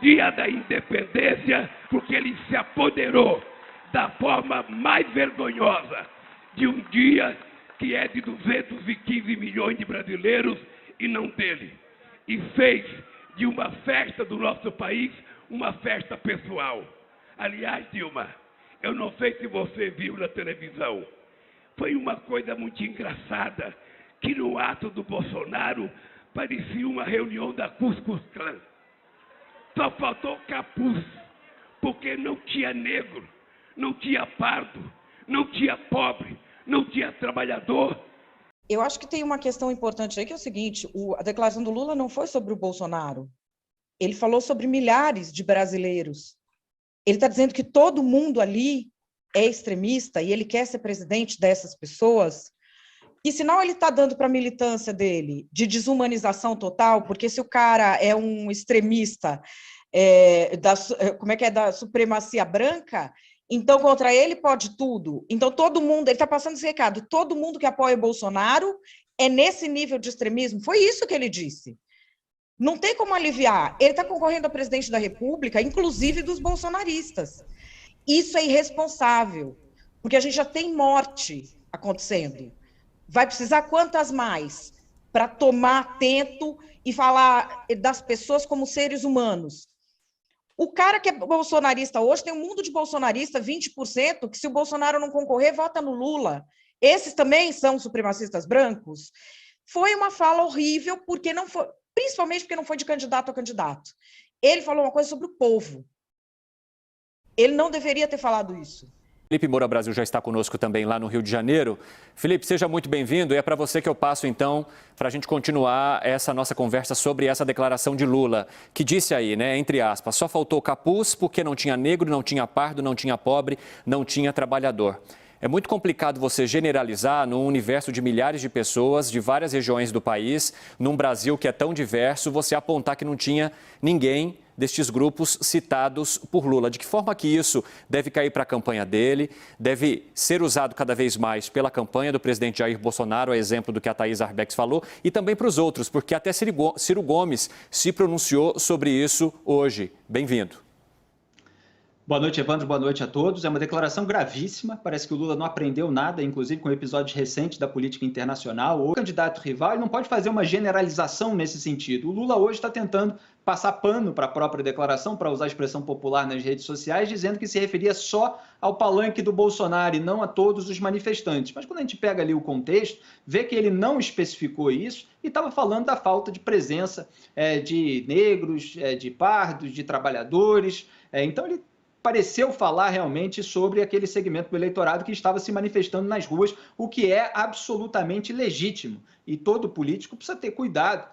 dia da independência, porque ele se apoderou da forma mais vergonhosa de um dia que é de 215 milhões de brasileiros e não dele. E fez de uma festa do nosso país uma festa pessoal. Aliás, Dilma, eu não sei se você viu na televisão, foi uma coisa muito engraçada, que no ato do Bolsonaro parecia uma reunião da Ku Klux Klan. Só faltou capuz, porque não tinha negro, não tinha pardo, não tinha pobre, não tinha trabalhador. Eu acho que tem uma questão importante aí, que é o seguinte, a declaração do Lula não foi sobre o Bolsonaro. Ele falou sobre milhares de brasileiros. Ele está dizendo que todo mundo ali é extremista e ele quer ser presidente dessas pessoas. Que sinal ele está dando para a militância dele? De desumanização total? Porque se o cara é um extremista da supremacia branca, então contra ele pode tudo. Então todo mundo, ele está passando esse recado, todo mundo que apoia o Bolsonaro é nesse nível de extremismo. Foi isso que ele disse. Não tem como aliviar. Ele está concorrendo a presidente da República, inclusive dos bolsonaristas. Isso é irresponsável, porque a gente já tem morte acontecendo. Vai precisar quantas mais para tomar atento e falar das pessoas como seres humanos? O cara que é bolsonarista hoje, tem um mundo de bolsonarista, 20%, que se o Bolsonaro não concorrer, vota no Lula. Esses também são supremacistas brancos? Foi uma fala horrível, porque não foi, principalmente porque não foi de candidato a candidato. Ele falou uma coisa sobre o povo. Ele não deveria ter falado isso. Felipe Moura Brasil já está conosco também lá no Rio de Janeiro. Felipe, seja muito bem-vindo. E é para você que eu passo, então, para a gente continuar essa nossa conversa sobre essa declaração de Lula, que disse aí, né, entre aspas, só faltou capuz porque não tinha negro, não tinha pardo, não tinha pobre, não tinha trabalhador. É muito complicado você generalizar num universo de milhares de pessoas de várias regiões do país, num Brasil que é tão diverso, você apontar que não tinha ninguém destes grupos citados por Lula. De que forma que isso deve cair para a campanha dele, deve ser usado cada vez mais pela campanha do presidente Jair Bolsonaro, a exemplo do que a Thaís Arbex falou, e também para os outros, porque até Ciro Gomes se pronunciou sobre isso hoje. Bem-vindo. Boa noite, Evandro. Boa noite a todos. É uma declaração gravíssima. Parece que o Lula não aprendeu nada, inclusive com episódios recentes da política internacional. O candidato rival ele não pode fazer uma generalização nesse sentido. O Lula hoje está tentando passar pano para a própria declaração, para usar a expressão popular nas redes sociais, dizendo que se referia só ao palanque do Bolsonaro e não a todos os manifestantes. Mas quando a gente pega ali o contexto, vê que ele não especificou isso e estava falando da falta de presença de negros, de pardos, de trabalhadores. Então ele pareceu falar realmente sobre aquele segmento do eleitorado que estava se manifestando nas ruas, o que é absolutamente legítimo. E todo político precisa ter cuidado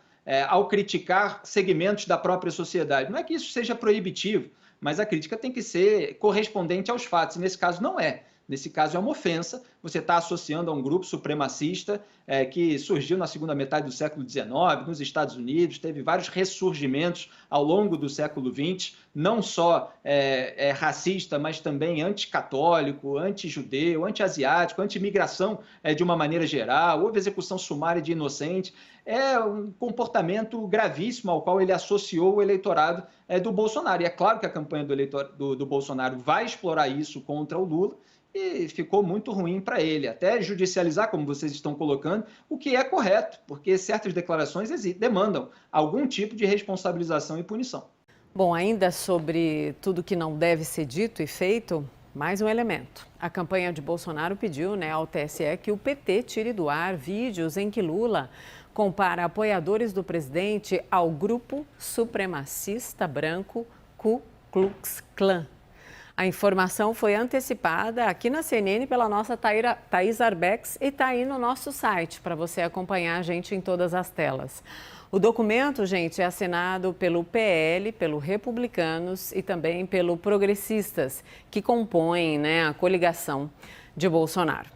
ao criticar segmentos da própria sociedade. Não é que isso seja proibitivo, mas a crítica tem que ser correspondente aos fatos. E nesse caso não é. Nesse caso é uma ofensa, você está associando a um grupo supremacista que surgiu na segunda metade do século XIX, nos Estados Unidos, teve vários ressurgimentos ao longo do século XX, não só racista, mas também anticatólico, antijudeu, antiasiático, anti-imigração de uma maneira geral, houve execução sumária de inocente. É um comportamento gravíssimo ao qual ele associou o eleitorado do Bolsonaro. E é claro que a campanha do Bolsonaro vai explorar isso contra o Lula, e ficou muito ruim para ele, até judicializar, como vocês estão colocando, o que é correto, porque certas declarações demandam algum tipo de responsabilização e punição. Bom, ainda sobre tudo que não deve ser dito e feito, mais um elemento. A campanha de Bolsonaro pediu, ao TSE que o PT tire do ar vídeos em que Lula compara apoiadores do presidente ao grupo supremacista branco Ku Klux Klan. A informação foi antecipada aqui na CNN pela nossa Thaís Arbex e está aí no nosso site para você acompanhar a gente em todas as telas. O documento, gente, é assinado pelo PL, pelo Republicanos e também pelo Progressistas, que compõem a coligação de Bolsonaro.